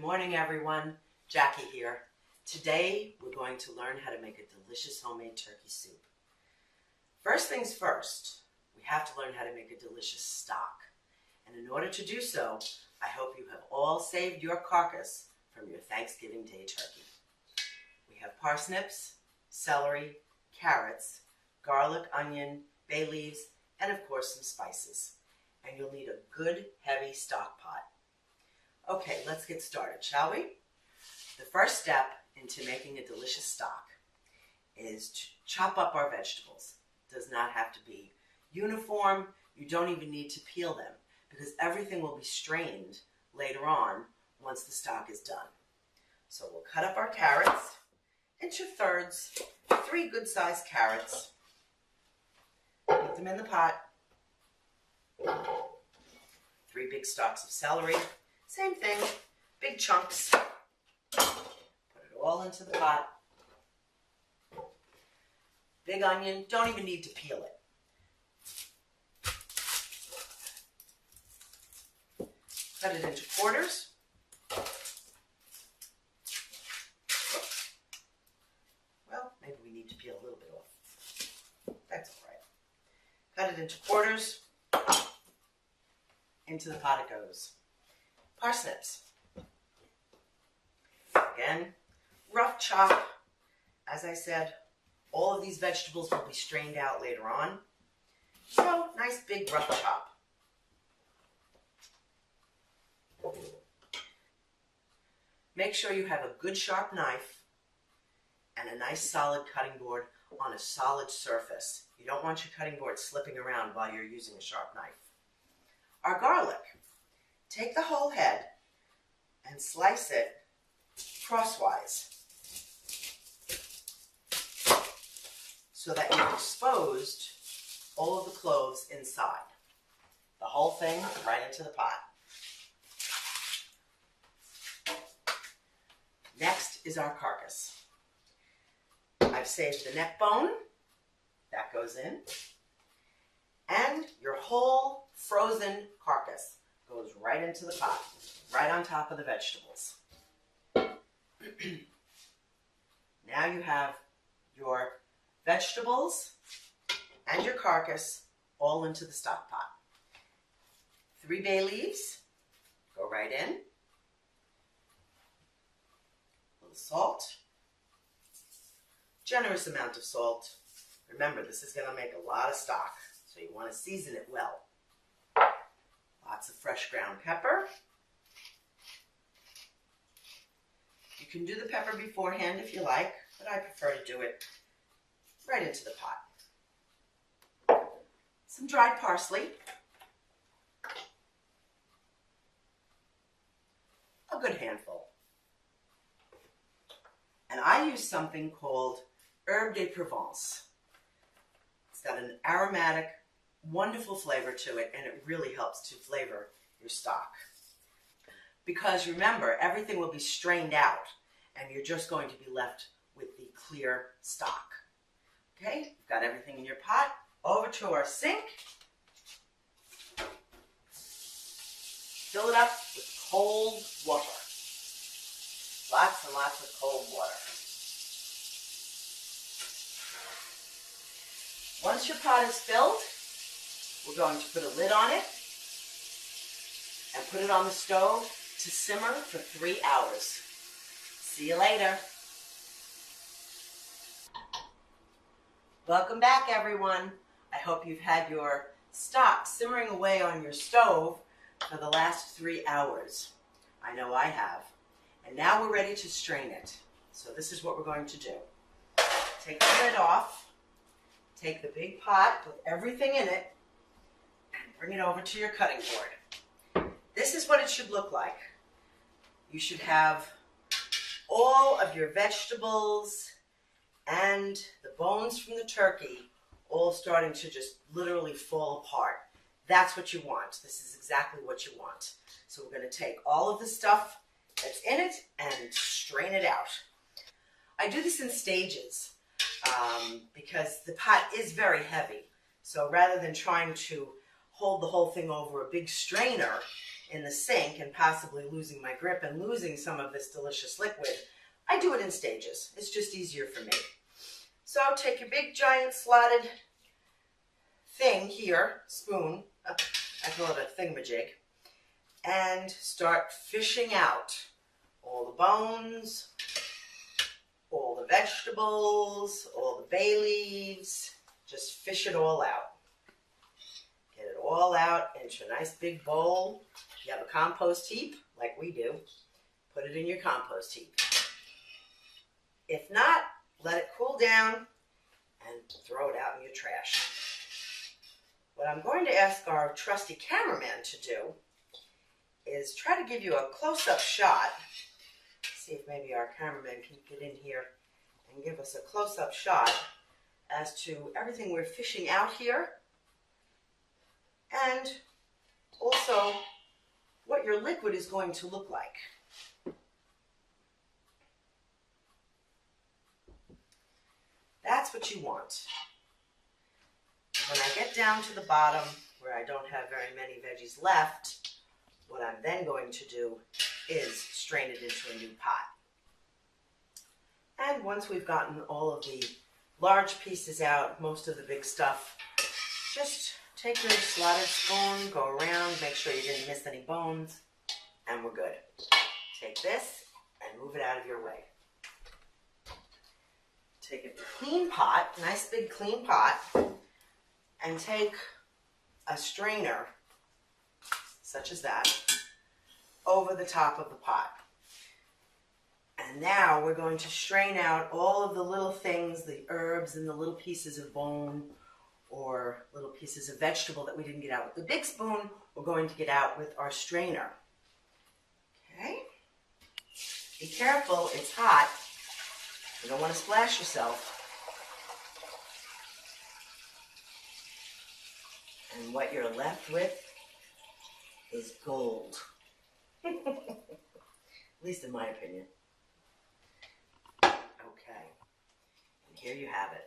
morning, everyone. Jackie here. Today, we're going to learn how to make a delicious homemade turkey soup. First things first, we have to learn how to make a delicious stock. And in order to do so, I hope you have all saved your carcass from your Thanksgiving Day turkey. We have parsnips, celery, carrots, garlic, onion, bay leaves, and of course some spices. And you'll need a good, heavy stock pot. Okay, let's get started, shall we? The first step into making a delicious stock is to chop up our vegetables. It does not have to be uniform. You don't even need to peel them because everything will be strained later on once the stock is done. So we'll cut up our carrots into thirds, 3 good-sized carrots. Put them in the pot. 3 big stalks of celery. Same thing, big chunks. Put it all into the pot. Big onion, don't even need to peel it. Cut it into quarters. Well, maybe we need to peel a little bit off. That's all right. Cut it into quarters. Into the pot it goes. Parsnips. Again, rough chop. As I said, all of these vegetables will be strained out later on. So, nice big rough chop. Make sure you have a good sharp knife and a nice solid cutting board on a solid surface. You don't want your cutting board slipping around while you're using a sharp knife. Our garlic. Take the whole head and slice it crosswise so that you've exposed all of the cloves inside. The whole thing right into the pot. Next is our carcass. I've saved the neck bone. That goes in. And your whole frozen carcass goes right into the pot, right on top of the vegetables. Now you have your vegetables and your carcass all into the stock pot. 3 bay leaves, go right in. A little salt. Generous amount of salt. Remember, this is going to make a lot of stock, so you want to season it well. Lots of fresh ground pepper. You can do the pepper beforehand if you like, but I prefer to do it right into the pot. Some dried parsley. A good handful. And I use something called Herbe de Provence. It's got an aromatic, wonderful flavor to it, and it really helps to flavor your stock. Because remember, everything will be strained out, and you're just going to be left with the clear stock. Okay, you've got everything in your pot. Over to our sink. Fill it up with cold water. Lots and lots of cold water. Once your pot is filled, we're going to put a lid on it and put it on the stove to simmer for 3 hours. See you later. Welcome back, everyone. I hope you've had your stock simmering away on your stove for the last 3 hours. I know I have. And now we're ready to strain it. So this is what we're going to do. Take the lid off. Take the big pot with everything in it and bring it over to your cutting board. This is what it should look like. You should have all of your vegetables and the bones from the turkey all starting to just literally fall apart. That's what you want. This is exactly what you want. So we're going to take all of the stuff that's in it and strain it out. I do this in stages because the pot is very heavy. So rather than trying to hold the whole thing over a big strainer in the sink and possibly losing my grip and losing some of this delicious liquid, I do it in stages. It's just easier for me. So take your big giant slotted thing here, spoon, I call it a thingamajig, and start fishing out all the bones, all the vegetables, all the bay leaves. Just fish it all out. Get it all out into a nice big bowl. If you have a compost heap, like we do, put it in your compost heap. If not, let it cool down and throw it out in your trash. What I'm going to ask our trusty cameraman to do is try to give you a close-up shot. See if maybe our cameraman can get in here and give us a close-up shot as to everything we're fishing out here, and also what your liquid is going to look like. That's what you want. When I get down to the bottom where I don't have very many veggies left, what I'm then going to do is strain it into a new pot. And once we've gotten all of the large pieces out, most of the big stuff, just take your slotted spoon, go around, make sure you didn't miss any bones, and we're good. Take this and move it out of your way. Take a clean pot, nice big clean pot, and take a strainer, such as that, over the top of the pot. And now we're going to strain out all of the little things, the herbs and the little pieces of bone or little pieces of vegetable that we didn't get out with the big spoon. We're going to get out with our strainer. Okay? Be careful, it's hot. You don't want to splash yourself. And what you're left with is gold. At least in my opinion. Okay, and here you have it.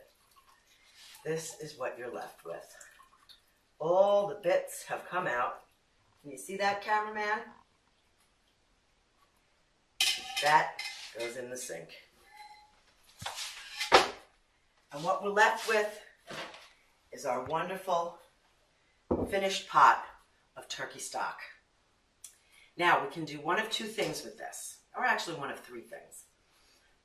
This is what you're left with. All the bits have come out. Can you see that, cameraman? That goes in the sink. And what we're left with is our wonderful finished pot of turkey stock. Now we can do one of two things with this, or actually one of three things.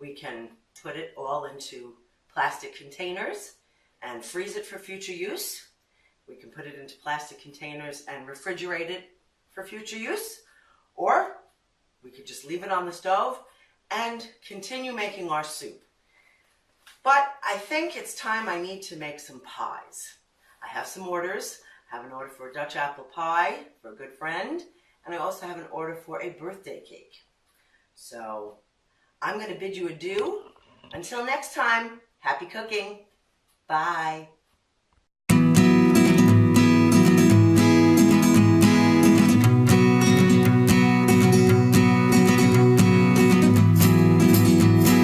We can put it all into plastic containers and freeze it for future use. We can put it into plastic containers and refrigerate it for future use, or we could just leave it on the stove and continue making our soup. But I think it's time I need to make some pies. I have some orders. I have an order for a Dutch apple pie for a good friend, and I also have an order for a birthday cake. So I'm going to bid you adieu. Until next time, happy cooking. Bye.